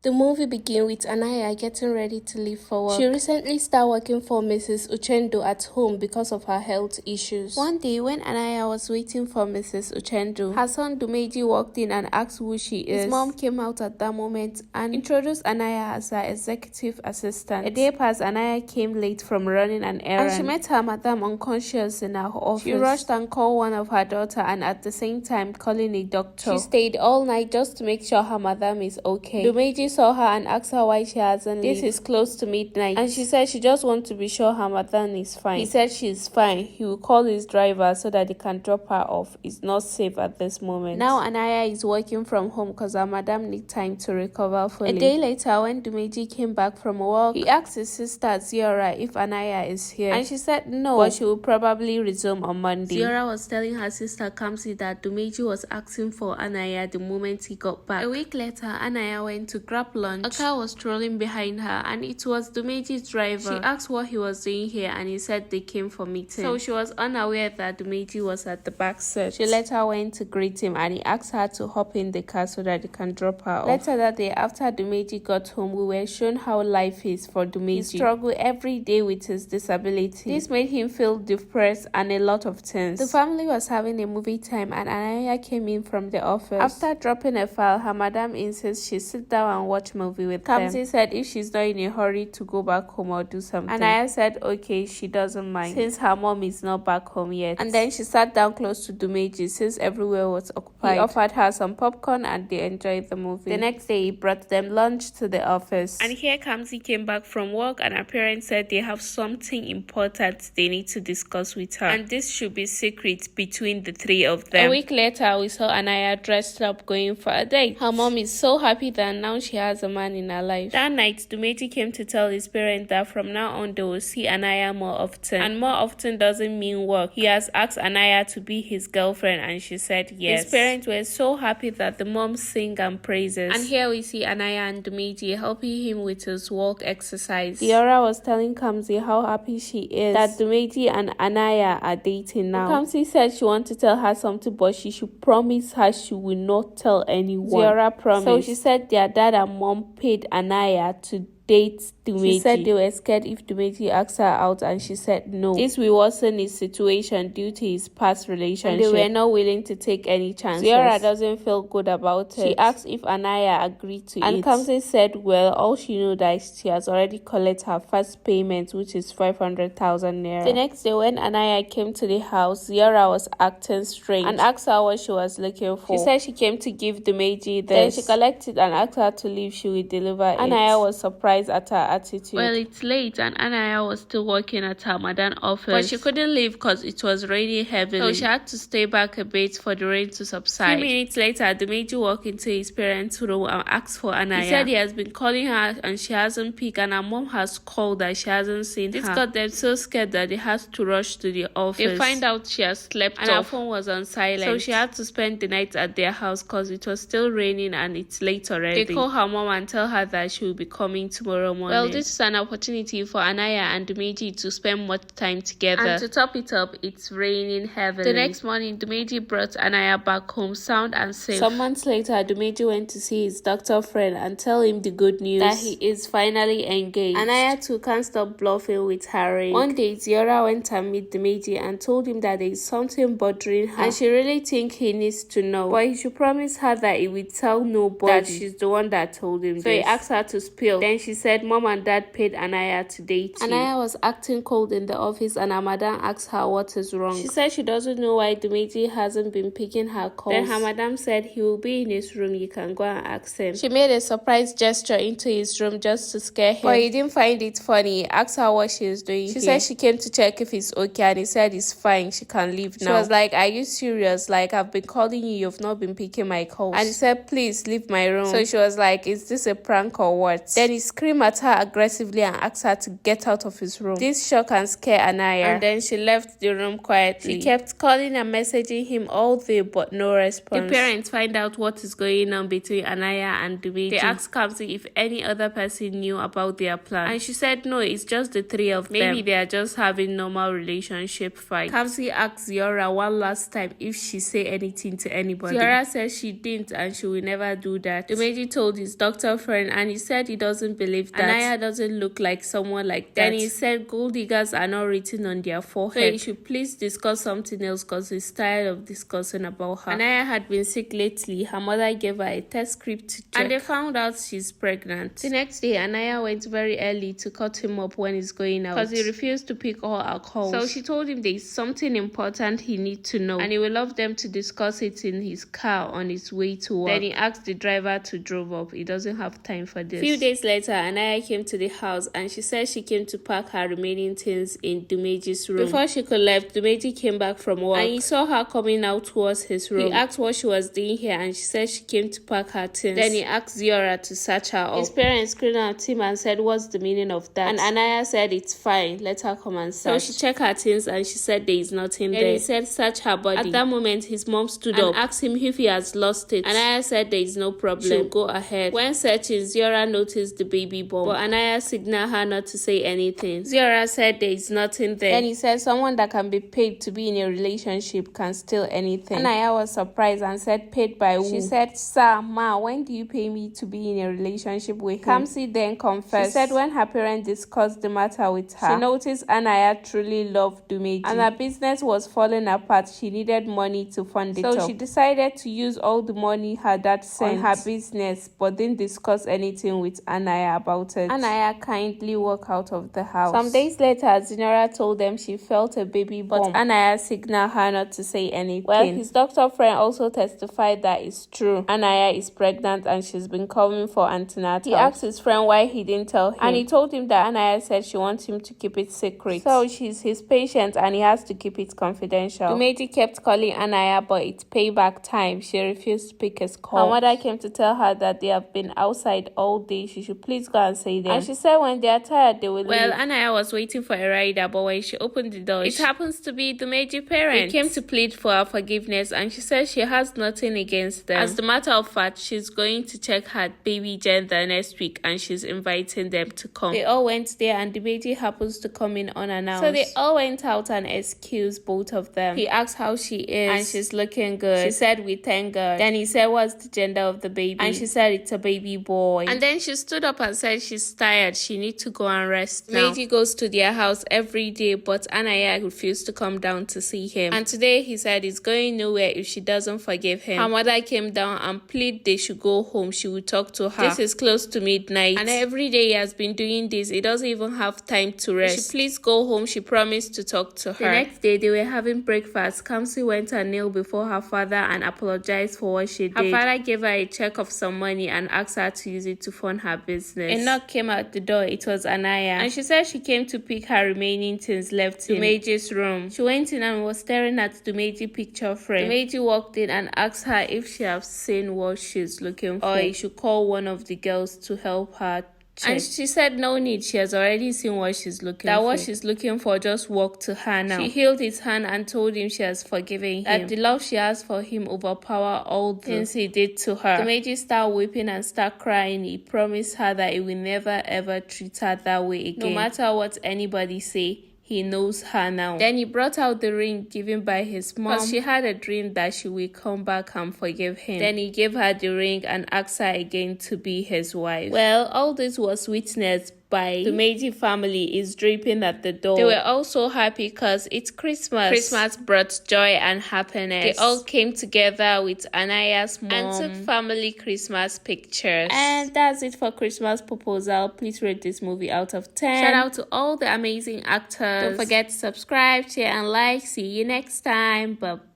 The movie begins with Anaya getting ready to leave for work. She recently started working for Mrs. Uchendu at home because of her health issues. One day, when Anaya was waiting for Mrs. Uchendu, her son Dumeji walked in and asked who she is. His mom came out at that moment and introduced Anaya as her executive assistant. A day passed, Anaya came late from running an errand, and she met her madam unconscious in her office. She rushed and called one of her daughter and at the same time calling a doctor. She stayed all night just to make sure her madam is okay. Dumeji saw her and asked her why she hasn't left. This is close to midnight, and she said she just wants to be sure her madam is fine. He said she is fine. He will call his driver so that they can drop her off. It's not safe at this moment. Now Anaya is working from home because her madam needs time to recover fully. A day later, when Dumeji came back from work, he asked his sister Ziora if Anaya is here, and she said no, but she will probably resume on Monday. Ziora was telling her sister Kamsi that Dumeji was asking for Anaya the moment he got back. A week later, Anaya went to grab lunch. A car was strolling behind her and it was Dumeji's driver. She asked what he was doing here and he said they came for meeting. So she was unaware that Dumeji was at the back seat. She later went to greet him and he asked her to hop in the car so that they can drop her off. Later that day, after Dumeji got home, we were shown how life is for Dumeji. He struggled every day with his disability. This made him feel depressed and a lot of things. The family was having a movie time and Anaya came in from the office. After dropping a file, her madam insists she sit down and watch movie with Kamsi them. Said if she's not in a hurry to go back home or do something. Anaya said okay, she doesn't mind since her mom is not back home yet. And then she sat down close to Dumeji since everywhere was occupied. He offered her some popcorn and they enjoyed the movie. The next day, he brought them lunch to the office. And here Kamsi came back from work and her parents said they have something important they need to discuss with her. And this should be secret between the three of them. A week later, we saw Anaya dressed up going for a date. Her mom is so happy that now she has a man in her life. That night, Dumeji came to tell his parents that from now on they will see Anaya more often. And more often doesn't mean work. He has asked Anaya to be his girlfriend and she said yes. His parents were so happy that the mom sang and praises. And here we see Anaya and Dumeji helping him with his walk exercise. Diora was telling Kamsi how happy she is that Dumeji and Anaya are dating now. Kamsi said she wants to tell her something but she should promise her she will not tell anyone. Diora promised. So she said their dad and mom paid Anaya to date Dumeji. She said they were scared if Dumeji asked her out and she said no. This will worsen his situation due to his past relationship. And they were not willing to take any chances. Ziora doesn't feel good about it. She asked if Anaya agreed to it. And Kamsi said well, all she knew that she has already collected her first payment, which is 500,000 naira. The next day when Anaya came to the house, Ziora was acting strange and asked her what she was looking for. She said she came to give Dumeji this. Then she collected and asked her to leave, she would deliver it. Anaya was surprised at her attitude. Well, it's late and Anaya was still working at her madam office, but she couldn't leave because it was raining heavily, so she had to stay back a bit for the rain to subside. 2 minutes later, Dumeji walked into his parents' room and asked for Anaya. He said he has been calling her and she hasn't picked, and her mom has called that she hasn't seen her. This got them so scared that they had to rush to the office. They find out she has slept and her phone was on silent, so she had to spend the night at their house because it was still raining and it's late already. They call her mom and tell her that she will be coming tomorrow morning. Well, this is an opportunity for Anaya and Dumeji to spend more time together. And to top it up, it's raining heavily. The next morning, Dumeji brought Anaya back home sound and safe. Some months later, Dumeji went to see his doctor friend and tell him the good news that he is finally engaged. Anaya too can't stop bluffing with her ring. One day, Ziora went and met Dumeji and told him that there is something bothering her and she really thinks he needs to know, but he should promise her that he will tell nobody that she's the one that told him. So he asked her to spill. Then she said mom and dad paid Anaya to date you. Anaya was acting cold in the office and her madam asked her what is wrong. She said she doesn't know why Dumeji hasn't been picking her calls. Then her madam said he will be in his room, you can go and ask him. She made a surprise gesture into his room just to scare him, but he didn't find it funny. He asked her what she is doing here. She said she came to check if he's okay and he said it's fine, she can leave now. She was like, are you serious? Like, I've been calling you, you've not been picking my calls. And he said please leave my room. So she was like, is this a prank or what? Then he screamed screamed at her aggressively and asked her to get out of his room. This shocked and scared Anaya, and then she left the room quietly. She kept calling and messaging him all day, but no response. The parents find out what is going on between Anaya and Dumeji. They asked Kamsi if any other person knew about their plan, and she said no, it's just the three of them. Maybe they are just having normal relationship fight. Kamsi asked Ziora one last time if she say anything to anybody. Ziora said she didn't and she will never do that. Dumeji told his doctor friend, and he said he doesn't believe that. Anaya doesn't look like someone like that. Then he said gold diggers are not written on their forehead, so he should please discuss something else because he's tired of discussing about her. Anaya had been sick lately. Her mother gave her a test script to check, and they found out she's pregnant. The next day, Anaya went very early to cut him up when he's going out because he refused to pick all our calls. So she told him there's something important he needs to know, and he would love them to discuss it in his car on his way to work. Then he asked the driver to drive up. He doesn't have time for this. A few days later, Anaya came to the house and she said she came to pack her remaining things in Dumeji's room. Before she could leave, Dumeji came back from work and he saw her coming out towards his room. He asked what she was doing here and she said she came to pack her things. Then he asked Ziora to search her up. His parents screamed at him and said, what's the meaning of that? And Anaya said, it's fine, let her come and search. So she checked her things and she said there is nothing there. Then he said search her body. At that moment, his mom stood up and asked him if he has lost it. Anaya said there is no problem, she'll go ahead. When searching, Ziora noticed the baby bomb, but Anaya signaled her not to say anything. Ziora said there is nothing there. Then he said someone that can be paid to be in a relationship can steal anything. Anaya was surprised and said paid by who? She said, sir, ma, when do you pay me to be in a relationship with him? Kamsi then confessed. She said when her parents discussed the matter with her, she noticed Anaya truly loved Dumeji and her business was falling apart. She needed money to fund it up. So she decided to use all the money her dad sent on her business, but didn't discuss anything with Anaya about it. Anaya kindly walked out of the house. Some days later, Zinora told them she felt a baby bump, but Anaya signaled her not to say anything. Well, his doctor friend also testified that it's true. Anaya is pregnant and she's been coming for antenatal. He asked his friend why he didn't tell him, and he told him that Anaya said she wants him to keep it secret. So she's his patient and he has to keep it confidential. Dumeji kept calling Anaya, but it's payback time. She refused to pick his call. Her mother came to tell her that they have been outside all day. She should please go and say them. And she said when they are tired, they will leave. Well, Anaya was waiting for a rider, but when she opened the door, it happens to be Dumeji parents. They came to plead for her forgiveness, and she said she has nothing against them. As a matter of fact, she's going to check her baby gender next week, and she's inviting them to come. They all went there, and Dumeji happens to come in unannounced. So they all went out and excused both of them. He asked how she is, and she's looking good. She said, we thank God. Then he said, what's the gender of the baby? And she said, it's a baby boy. And then she stood up and said she's tired. She needs to go and rest now. Dumeji goes to their house every day, but Anaya refused to come down to see him. And today he said he's going nowhere if she doesn't forgive him. Her mother came down and pleaded they should go home. She would talk to her. This is close to midnight, and every day he has been doing this. He doesn't even have time to rest. She please go home. She promised to talk to her. The next day they were having breakfast. Kamsi went and knelt before her father and apologized for what she did. Her father gave her a check of some money and asked her to use it to fund her business. A knock came at the door. It was Anaya, and she said she came to pick her remaining things left in Dumeji's room. She went in and was staring at Dumeji's picture frame. Dumeji walked in and asked her if she has seen what she's looking for, or he should call one of the girls to help her. And she said no need, she has already seen what she's looking for. That what she's looking for just walked to her now. She held his hand and told him she has forgiven him. That the love she has for him overpower all the things he did to her. Dumeji started weeping and started crying. He promised her that he will never ever treat her that way again. No matter what anybody say, he knows her now. Then he brought out the ring given by his mom, because she had a dream that she will come back and forgive him. Then he gave her the ring and asked her again to be his wife. Well, all this was witnessed by the Meiji family is draping at the door. They were also happy because it's Christmas. Christmas brought joy and happiness. They all came together with Anaya's mom and took family Christmas pictures. And that's it for Christmas Proposal. Please rate this movie out of 10. Shout out to all the amazing actors. Don't forget to subscribe, share, and like. See you next time. Bye-bye.